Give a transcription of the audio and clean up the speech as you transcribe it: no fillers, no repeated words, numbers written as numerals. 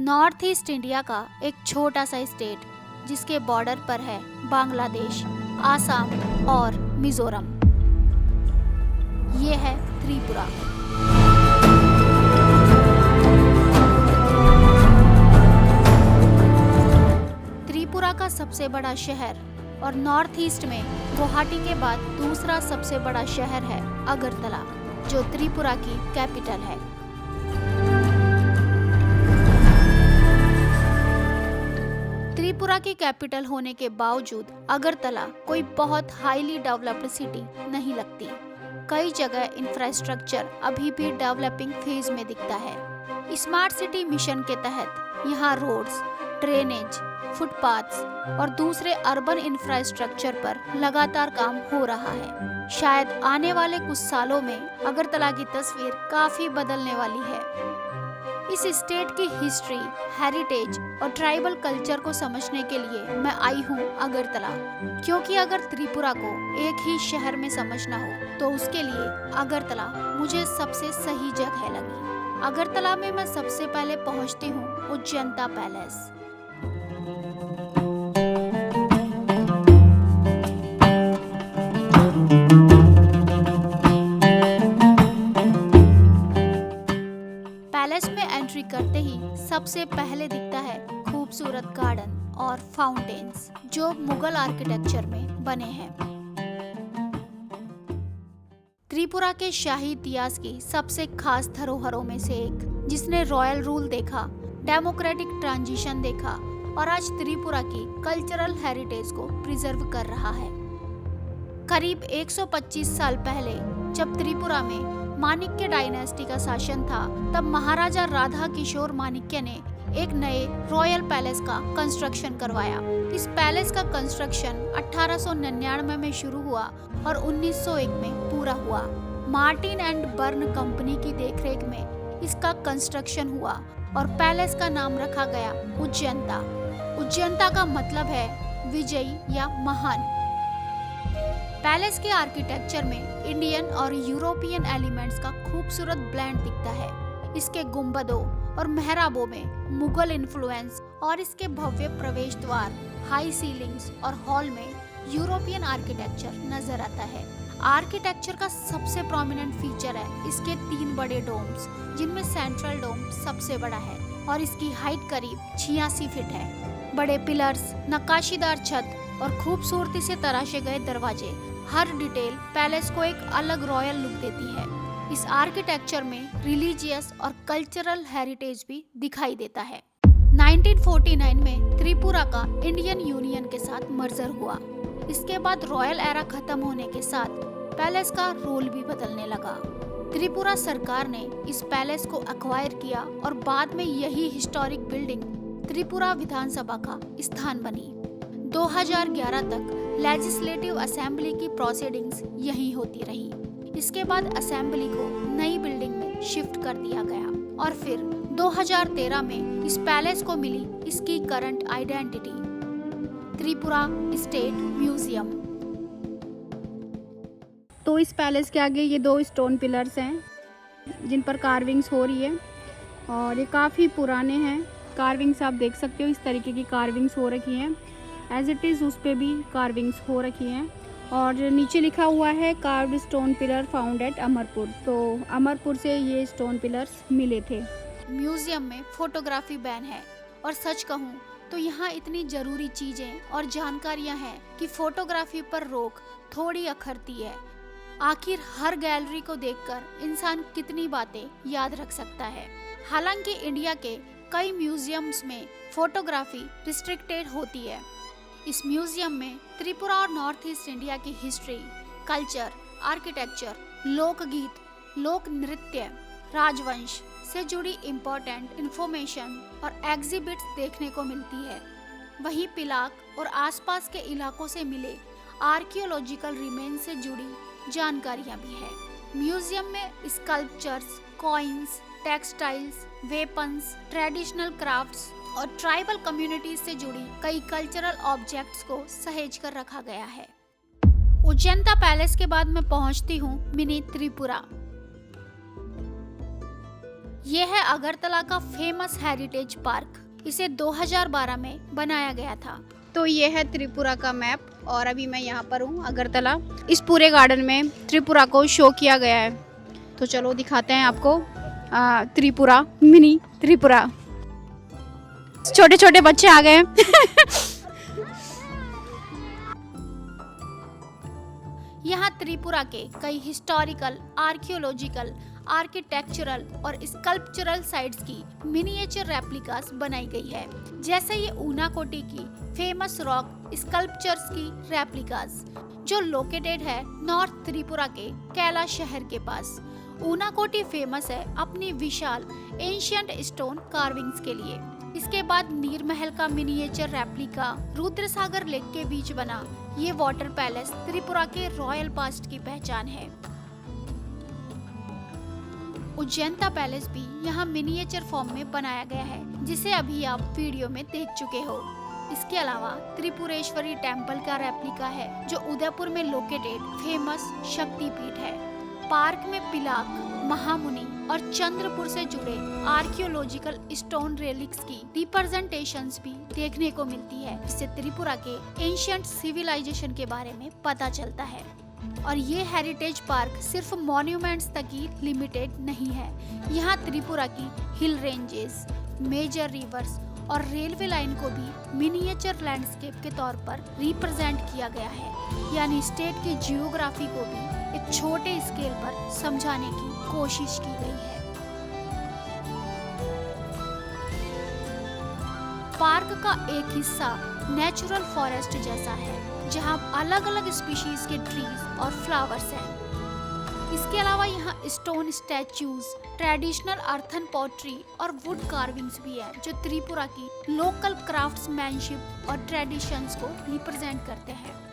North east India का एक छोटा सा स्टेट जिसके बॉर्डर पर है बांग्लादेश, आसाम और मिजोरम। ये है त्रिपुरा। त्रिपुरा का सबसे बड़ा शहर और नॉर्थ ईस्ट में गुवाहाटी के बाद दूसरा सबसे बड़ा शहर है अगरतला, जो त्रिपुरा की कैपिटल है। त्रिपुरा की कैपिटल होने के बावजूद अगरतला कोई बहुत हाईली डेवलप्ड सिटी नहीं लगती। कई जगह इंफ्रास्ट्रक्चर अभी भी डेवलपिंग फेज में दिखता है। स्मार्ट सिटी मिशन के तहत यहाँ रोड्स, ड्रेनेज, फुटपाथ्स और दूसरे अर्बन इंफ्रास्ट्रक्चर पर लगातार काम हो रहा है। शायद आने वाले कुछ सालों में अगरतला की तस्वीर काफी बदलने वाली है। इस स्टेट की हिस्ट्री, हेरिटेज और ट्राइबल कल्चर को समझने के लिए मैं आई हूँ अगरतला, क्योंकि अगर त्रिपुरा को एक ही शहर में समझना हो तो उसके लिए अगरतला मुझे सबसे सही जगह लगी। अगरतला में मैं सबसे पहले पहुँचती हूँ उज्जैनता पैलेस। पैलेस में एंट्री करते ही सबसे पहले दिखता है खूबसूरत गार्डन और फाउंटेन्स जो मुगल आर्किटेक्चर में बने हैं। त्रिपुरा के शाही इतिहास की सबसे खास धरोहरों में से एक, जिसने रॉयल रूल देखा, डेमोक्रेटिक ट्रांजिशन देखा और आज त्रिपुरा की कल्चरल हेरिटेज को प्रिजर्व कर रहा है। करीब 125 साल पहले जब त्रिपुरा में माणिक्य डायनेस्टी का शासन था, तब महाराजा राधा किशोर माणिक्य ने एक नए रॉयल पैलेस का कंस्ट्रक्शन करवाया। इस पैलेस का कंस्ट्रक्शन 1899 में शुरू हुआ और 1901 में पूरा हुआ। मार्टिन एंड बर्न कंपनी की देखरेख में इसका कंस्ट्रक्शन हुआ और पैलेस का नाम रखा गया उज्जैनता। उज्जैनता का मतलब है विजयी या महान। पैलेस के आर्किटेक्चर में इंडियन और यूरोपियन एलिमेंट्स का खूबसूरत ब्लेंड दिखता है। इसके गुंबदों और मेहराबों में मुगल इन्फ्लुएंस और इसके भव्य प्रवेश द्वार, हाई सीलिंग्स और हॉल में यूरोपियन आर्किटेक्चर नजर आता है। आर्किटेक्चर का सबसे प्रोमिनेंट फीचर है इसके 3 बड़े डोम्स, जिनमें सेंट्रल डोम सबसे बड़ा है और इसकी हाइट करीब 86 फीट है। बड़े पिलर्स, नक्काशीदार छत और खूबसूरती से तराशे गए दरवाजे, हर डिटेल पैलेस को एक अलग रॉयल लुक देती है। इस आर्किटेक्चर में रिलीजियस और कल्चरल हेरिटेज भी दिखाई देता है। 1949 में त्रिपुरा का इंडियन यूनियन के साथ मर्जर हुआ। इसके बाद रॉयल एरा खत्म होने के साथ पैलेस का रोल भी बदलने लगा। त्रिपुरा सरकार ने इस पैलेस को एक्वायर किया और बाद में यही हिस्टोरिक बिल्डिंग त्रिपुरा विधानसभा का स्थान बनी। 2011 तक लेजिस्लेटिव असेंबली की प्रोसीडिंग्स यहीं होती रही। इसके बाद असेंबली को नई बिल्डिंग में शिफ्ट कर दिया गया और फिर 2013 में इस पैलेस को मिली इसकी current identity, Tripura state museum. तो इस पैलेस के आगे ये 2 स्टोन पिलर्स हैं जिन पर कार्विंग्स हो रही है और ये काफ़ी पुराने हैं। कार्विंग्स आप देख सकते हो, इस तरीके की कार्विंग्स हो रखी हैं। एज इट इज़ उस पर भी कार्विंग्स हो रखी हैं और नीचे लिखा हुआ है carved stone pillar found at Amarpur. तो अमरपुर से ये स्टोन पिलर्स मिले थे। म्यूजियम में फोटोग्राफी बैन है और सच कहूँ तो यहाँ इतनी जरूरी चीजें और जानकारियाँ हैं कि फोटोग्राफी पर रोक थोड़ी अखरती है। आखिर हर गैलरी को देखकर इंसान कितनी बातें याद रख सकता है। हालांकि इंडिया के कई म्यूजियम्स में फोटोग्राफी रिस्ट्रिक्टेड होती है। इस म्यूजियम में त्रिपुरा और नॉर्थ ईस्ट इंडिया की हिस्ट्री, कल्चर, आर्किटेक्चर, लोकगीत, लोक नृत्य, राजवंश से जुड़ी इम्पोर्टेंट इंफॉर्मेशन और एग्जिबिट्स देखने को मिलती है। वहीं पिलाक और आसपास के इलाकों से मिले आर्कियोलॉजिकल रिमेन्स से जुड़ी जानकारियां भी है। म्यूजियम में sculptures, coins, textiles, weapons, traditional crafts और ट्राइबल कम्युनिटीज से जुड़ी कई कल्चरल ऑब्जेक्ट्स को सहेज कर रखा गया है। उज्जैनता पैलेस के बाद मैं पहुंचती हूँ मिनी त्रिपुरा। ये है अगरतला का फेमस हेरिटेज पार्क। इसे 2012 में बनाया गया था। तो ये है त्रिपुरा का मैप और अभी मैं यहाँ पर हूँ अगरतला। इस पूरे गार्डन में त्रिपुरा को शो किया गया है। तो चलो दिखाते हैं आपको त्रिपुरा, मिनी त्रिपुरा। छोटे छोटे बच्चे आ गए हैं। यहाँ त्रिपुरा के कई हिस्टोरिकल, आर्कियोलॉजिकल, आर्किटेक्चरल और स्कल्पचरल साइट्स की मिनिएचर रेप्लिकास बनाई गई है। जैसे ये ऊनाकोटी की फेमस रॉक स्कल्पचर्स की रेप्लिकास जो लोकेटेड है नॉर्थ त्रिपुरा के कैलाश शहर के पास। ऊनाकोटी फेमस है अपनी विशाल एंशिएंट स्टोन कार्विंग्स के लिए। इसके बाद नीर महल का मिनिएचर रेप्लिका रुद्रसागर लेक के बीच बना ये वाटर पैलेस त्रिपुरा के रॉयल पास्ट की पहचान है। उज्जैनता पैलेस भी यहाँ मिनिएचर फॉर्म में बनाया गया है, जिसे अभी आप वीडियो में देख चुके हो। इसके अलावा त्रिपुरेश्वरी टेम्पल का रेप्लिका है जो उदयपुर में लोकेटेड फेमस शक्तिपीठ है। पार्क में पिलाक, महामुनि और चंद्रपुर से जुड़े आर्कियोलॉजिकल स्टोन रेलिक्स की रिप्रेजेंटेशंस भी देखने को मिलती है, जिससे त्रिपुरा के एंशिएंट सिविलाइजेशन के बारे में पता चलता है। और ये हेरिटेज पार्क सिर्फ मॉन्यूमेंट्स तक ही लिमिटेड नहीं है। यहाँ त्रिपुरा की हिल रेंजेस, मेजर रिवर्स और रेलवे लाइन को भी मिनिएचर लैंडस्केप के तौर पर रिप्रेजेंट किया गया है। यानी स्टेट की जियोग्राफी को भी एक छोटे स्केल पर समझाने की कोशिश की गई है। पार्क का एक हिस्सा नेचुरल फॉरेस्ट जैसा है, जहां अलग अलग स्पीशीज के ट्रीज और फ्लावर्स हैं। इसके अलावा यहाँ stone statues, traditional earthen pottery और वुड कार्विंग्स भी है, जो त्रिपुरा की लोकल क्राफ्ट्समैनशिप और ट्रेडिशंस को रिप्रेजेंट करते हैं।